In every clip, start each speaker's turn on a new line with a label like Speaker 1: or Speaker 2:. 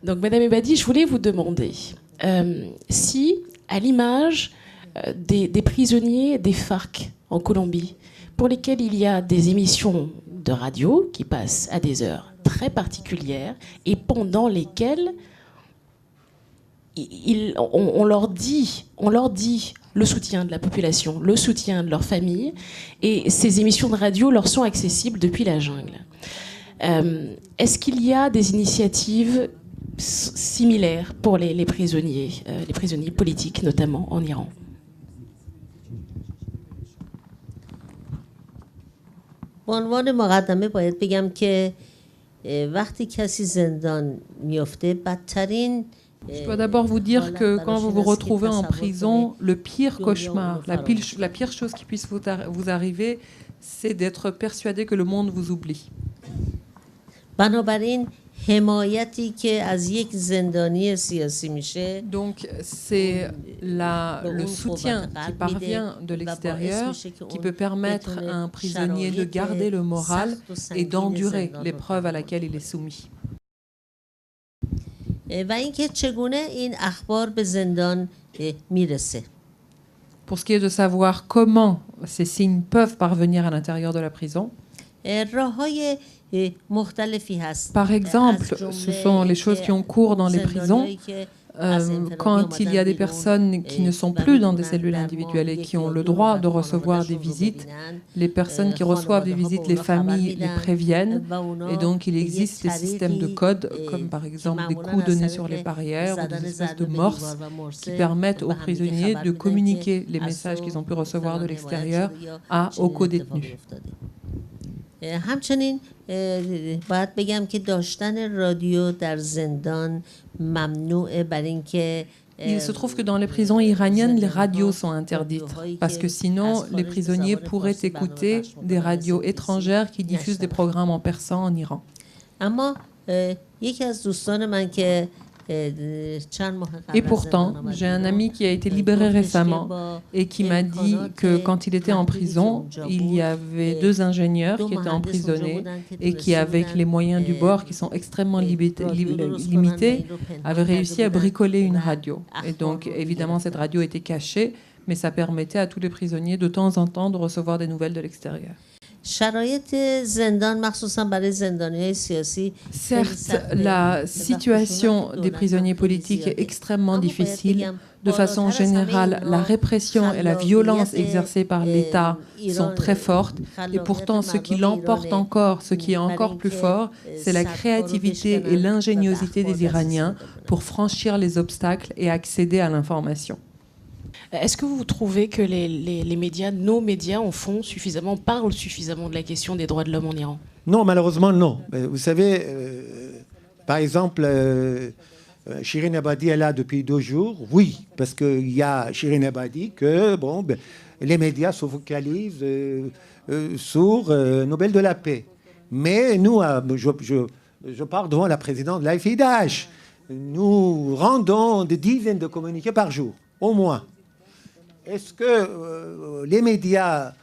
Speaker 1: Donc, Madame Ebadi, je voulais vous demander si, à l'image des prisonniers des FARC en Colombie, pour lesquels il y a des émissions de radio qui passent à des heures très particulières et pendant lesquelles on leur dit le soutien de la population, le soutien de leur famille, et ces émissions de radio leur sont accessibles depuis la jungle. Est-ce qu'il y a des initiatives similaires pour les prisonniers politiques, notamment en Iran?
Speaker 2: به عنوان مقدمه باید بگم که وقتی کسی زندان میفته بدترین
Speaker 3: Je dois d'abord vous dire que quand vous vous retrouvez en prison, le pire cauchemar, la pire chose qui puisse vous arriver, c'est d'être persuadé que le monde vous oublie.
Speaker 2: بنابراین حمایتی که از یک زندانی سیاسی میشه
Speaker 3: Donc c'est le soutien qui parvient de l'extérieur qui peut permettre à un prisonnier de garder le moral et d'endurer l'épreuve à laquelle il est soumis.
Speaker 2: و اینکه چگونه این اخبار به زندان میرسه.
Speaker 3: Pour ce qui est de savoir comment ces signes peuvent parvenir à l'intérieur de la prison,
Speaker 2: راههای مختلفی هست.
Speaker 3: par exemple, ce sont les choses qui ont cours dans les prisons. Quand il y a des personnes qui ne sont plus dans des cellules individuelles et qui ont le droit de recevoir des visites, les personnes qui reçoivent des visites, les familles les préviennent. Et donc, il existe des systèmes de code, comme par exemple des coups donnés sur les barrières ou des espèces de morses qui permettent aux prisonniers de communiquer les messages qu'ils ont pu recevoir de l'extérieur aux co-détenus.
Speaker 2: همچنین باید بگم که داشتن رادیو در زندان ممنوعه برای اینکه
Speaker 3: Il se trouve que dans les prisons iraniennes, les radios sont interdites parce que sinon, les prisonniers pourraient écouter des radios étrangères qui diffusent des programmes en persan en Iran.
Speaker 2: اما یکی از دوستان من که
Speaker 3: Et pourtant, j'ai un ami qui a été libéré récemment et qui m'a dit que quand il était en prison, il y avait 2 ingénieurs qui étaient emprisonnés et qui, avec les moyens du bord qui sont extrêmement limités, avaient réussi à bricoler une radio. Et donc, évidemment, cette radio était cachée, mais ça permettait à tous les prisonniers de temps en temps de recevoir des nouvelles de l'extérieur.
Speaker 2: شرایط زندان مخصوصا برای زندانیای سیاسی
Speaker 3: Certes, la situation des prisonniers politiques est extrêmement difficile. De façon générale, la répression et la violence exercées par l'État sont très fortes. Et pourtant, ce qui l'emporte encore, ce qui est encore plus fort, c'est la créativité et l'ingéniosité des Iraniens pour franchir les obstacles et accéder à l'information.
Speaker 1: Est-ce que vous trouvez que les médias, nos médias, parlent suffisamment de la question des droits de l'homme en Iran?
Speaker 4: Non, malheureusement, non. Vous savez, par exemple, Shirin Ebadi est là depuis 2 jours. Oui, parce qu'il y a Shirin Ebadi que les médias se focalisent sur Nobel de la paix. Mais nous, je parle devant la présidente de l'AFIDH. Nous rendons des dizaines de communiqués par jour, au moins. Est-ce que les médias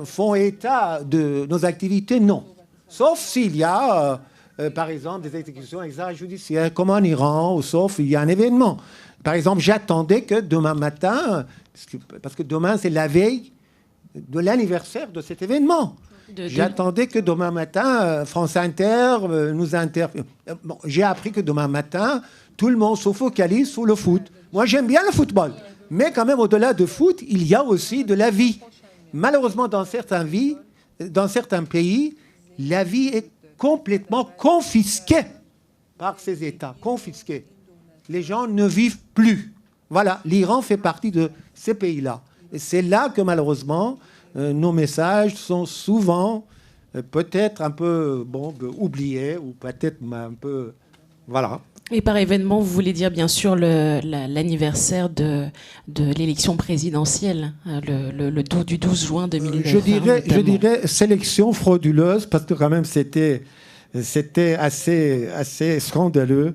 Speaker 4: font état de nos activités? Non. Sauf s'il y a, par exemple, des exécutions extrajudiciaires, comme en Iran, ou sauf il y a un événement. Par exemple, j'attendais que demain matin, parce que demain, c'est la veille de l'anniversaire de cet événement. J'attendais que demain matin, France Inter nous interviewe. Bon, j'ai appris que demain matin, tout le monde se focalise sur le foot. Moi, j'aime bien le football. Mais quand même, au-delà du foot, il y a aussi de la vie. Malheureusement, dans certains pays, la vie est complètement confisquée par ces États. Confisquée. Les gens ne vivent plus. Voilà, l'Iran fait partie de ces pays-là. Et c'est là que, malheureusement, nos messages sont souvent peut-être un peu oubliés ou peut-être un peu... Voilà.
Speaker 1: Et par événement, vous voulez dire bien sûr l'anniversaire de l'élection présidentielle, du 12 juin 2009.
Speaker 4: Je dirais sélection frauduleuse, parce que quand même c'était assez scandaleux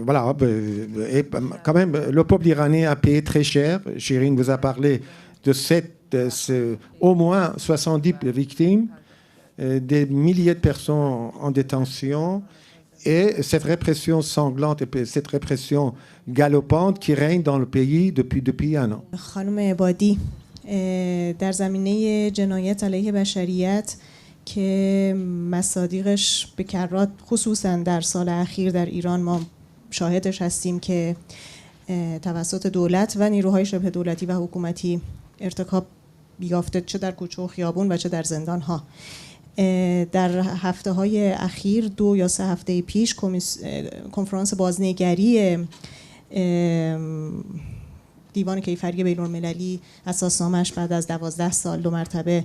Speaker 4: voilà. Et quand même, le peuple iranien a payé très cher. Shirin vous a parlé de au moins 70 victimes. des milliers de personnes en détention et cette répression sanglante et cette répression galopante qui règne dans le pays depuis un an.
Speaker 5: خانم عبادی در زمینه جنایت علیه بشریت که مصادیقش به کرات خصوصا در سال اخیر در ایران ما شاهدش هستیم که توسط دولت و نیروهای شبه دولتی و حکومتی ارتکاب یافته، چه در کوچه و خیابون و چه در زندان ها. در هفته های اخیر 2 یا 3 هفته پیش کنفرانس بازنگری دیوان کیفری بین‌المللی اساسنامه‌اش بعد از 12 سال 2 مرتبه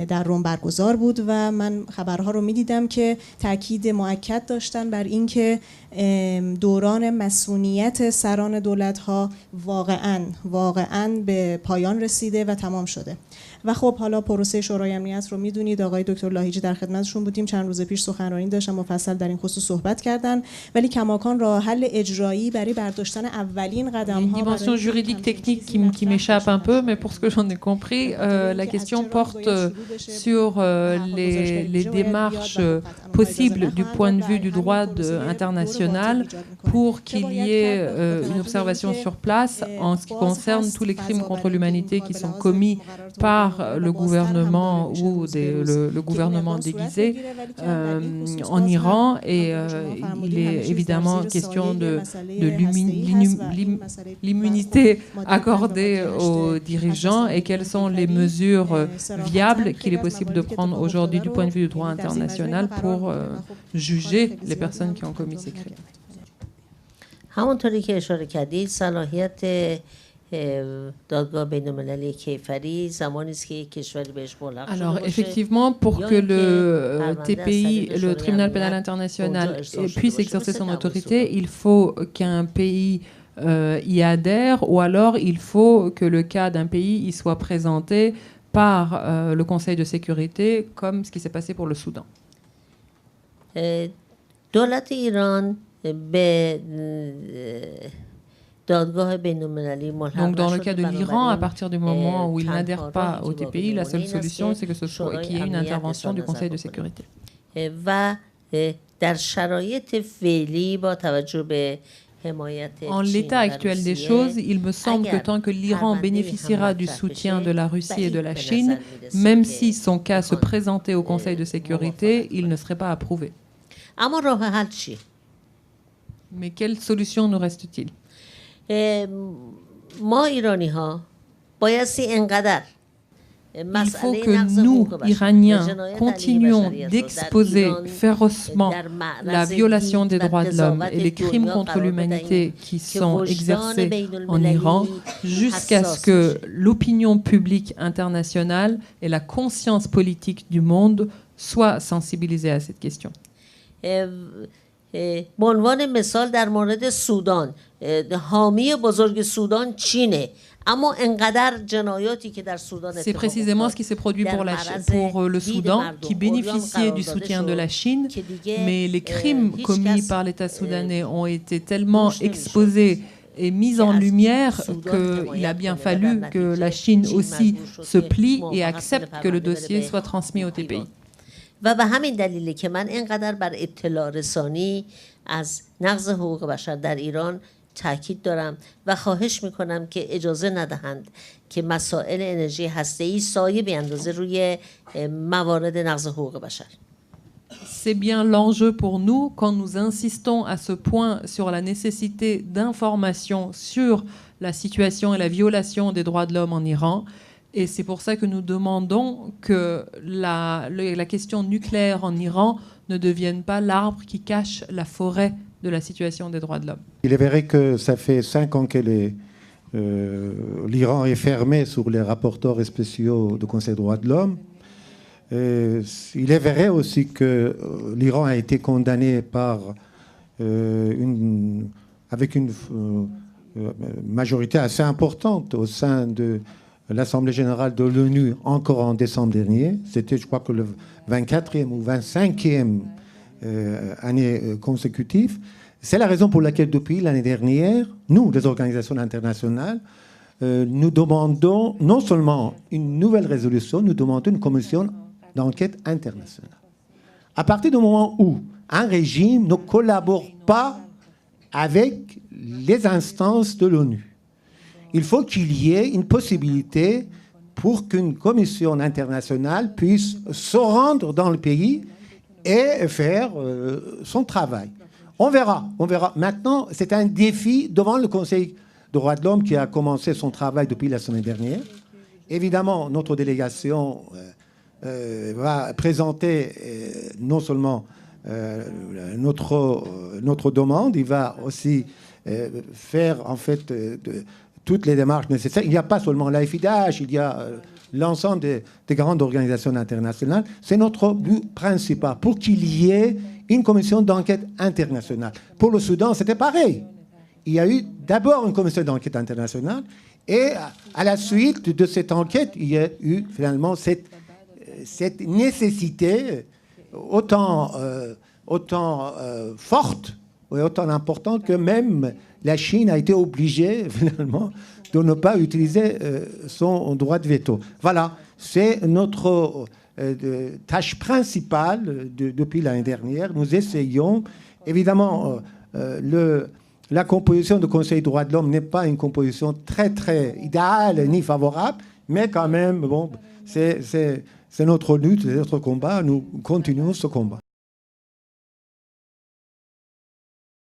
Speaker 5: در روم برگزار بود و من خبرها رو می‌دیدم که تاکید مؤکد داشتن بر اینکه دوران مسئولیت سران دولت‌ها واقعاً به پایان رسیده و تمام شده. و خب حالا پروسه شورای امنیت رو میدونید، آقای دکتر لاهیجی در خدمتشون بودیم، چند روز پیش سخنرانی داشتن، مفصل در این خصوص صحبت کردن، ولی کماکان راه حل اجرایی برای برداشتن اولین قدم‌ها.
Speaker 3: Dimension juridique technique qui m'échappe un peu, mais pour ce que j'en ai compris, la question porte sur les démarches possibles du point de vue du droit international pour qu'il y ait une observation sur place en ce qui concerne tous les crimes contre l'humanité qui sont commis par le gouvernement ou le gouvernement déguisé en Iran. Et il est évidemment question de l'immunité accordée aux dirigeants et quelles sont les mesures viables qu'il est possible de prendre aujourd'hui du point de vue du droit international pour juger les personnes qui ont commis ces crimes.
Speaker 2: همونطوری که اشاره کردید صلاحیت دادگاه بین‌المللی کیفری زمانی است که یک کشوری بهش ملحق شده باشه.
Speaker 3: Alors effectivement, pour que le TPI, le tribunal pénal international, puisse exercer son autorité, il faut qu'un pays y adhère, ou alors il faut que le cas d'un pays y soit présenté par le Conseil de sécurité, comme ce qui s'est passé pour le Soudan.
Speaker 2: دولت ایران به Donc,
Speaker 3: dans le cas de l'Iran, à partir du moment où il n'adhère pas au TPI, la seule solution, c'est qu'il y ait une intervention du Conseil de sécurité. En l'état actuel des choses, il me semble que tant que l'Iran bénéficiera du soutien de la Russie et de la Chine, même si son cas se présentait au Conseil de sécurité, il ne serait pas approuvé. Mais quelle solution nous reste-t-il ? Il faut que nous, Iraniens, continuions d'exposer férocement la violation des droits de l'homme et les crimes contre l'humanité qui sont exercés en Iran jusqu'à ce que l'opinion publique internationale et la conscience politique du monde soient sensibilisées à cette question.
Speaker 2: به عنوان مثال در مورد سودان، حامی بزرگ سودان چینه، اما انقدر جنایاتی که در سودان
Speaker 3: C'est précisément ce qui s'est produit pour le Soudan, qui bénéficiait du soutien de la Chine, mais les crimes commis par l'État soudanais ont été tellement exposés et mis en lumière qu'il a bien fallu que la Chine aussi se plie et accepte que le dossier soit transmis au TPI.
Speaker 2: و به همین دلیله که من اینقدر بر اطلاع رسانی از نقض حقوق بشر در ایران تاکید دارم و خواهش میکنم که اجازه ندهند که مسائل انرژی هسته‌ای سایه بیندازه روی موارد نقض حقوق بشر.
Speaker 3: C'est bien l'enjeu pour nous quand nous insistons à ce point sur la nécessité d'information sur la situation et la violation des droits de l'homme en Iran. Et c'est pour ça que nous demandons que la question nucléaire en Iran ne devienne pas l'arbre qui cache la forêt de la situation des droits de l'homme.
Speaker 4: Il est vrai que ça fait 5 ans que l'Iran est fermé sur les rapporteurs spéciaux du Conseil des droits de l'homme. Il est vrai aussi que l'Iran a été condamné avec une majorité assez importante au sein de l'Assemblée générale de l'ONU encore en décembre dernier. C'était, je crois, que le 24e ou 25e année consécutive. C'est la raison pour laquelle, depuis l'année dernière, nous, les organisations internationales, nous demandons non seulement une nouvelle résolution, nous demandons une commission d'enquête internationale. À partir du moment où un régime ne collabore pas avec les instances de l'ONU, il faut qu'il y ait une possibilité pour qu'une commission internationale puisse se rendre dans le pays et faire son travail. On verra. Maintenant, c'est un défi devant le Conseil des droits de l'homme qui a commencé son travail depuis la semaine dernière. Évidemment, notre délégation va présenter non seulement notre demande, il va aussi faire en fait toutes les démarches nécessaires. Il n'y a pas seulement la FIDH, il y a l'ensemble des grandes organisations internationales. C'est notre but principal, pour qu'il y ait une commission d'enquête internationale. Pour le Soudan, c'était pareil. Il y a eu d'abord une commission d'enquête internationale, et à la suite de cette enquête, il y a eu finalement cette nécessité autant forte et autant importante que même la Chine a été obligée finalement de ne pas utiliser son droit de veto. Voilà, c'est notre tâche principale depuis l'année dernière. Nous essayons, évidemment, la composition du Conseil des droits de l'homme n'est pas une composition très, très idéale ni favorable, mais quand même, bon, c'est notre lutte, c'est notre combat. Nous continuons ce combat.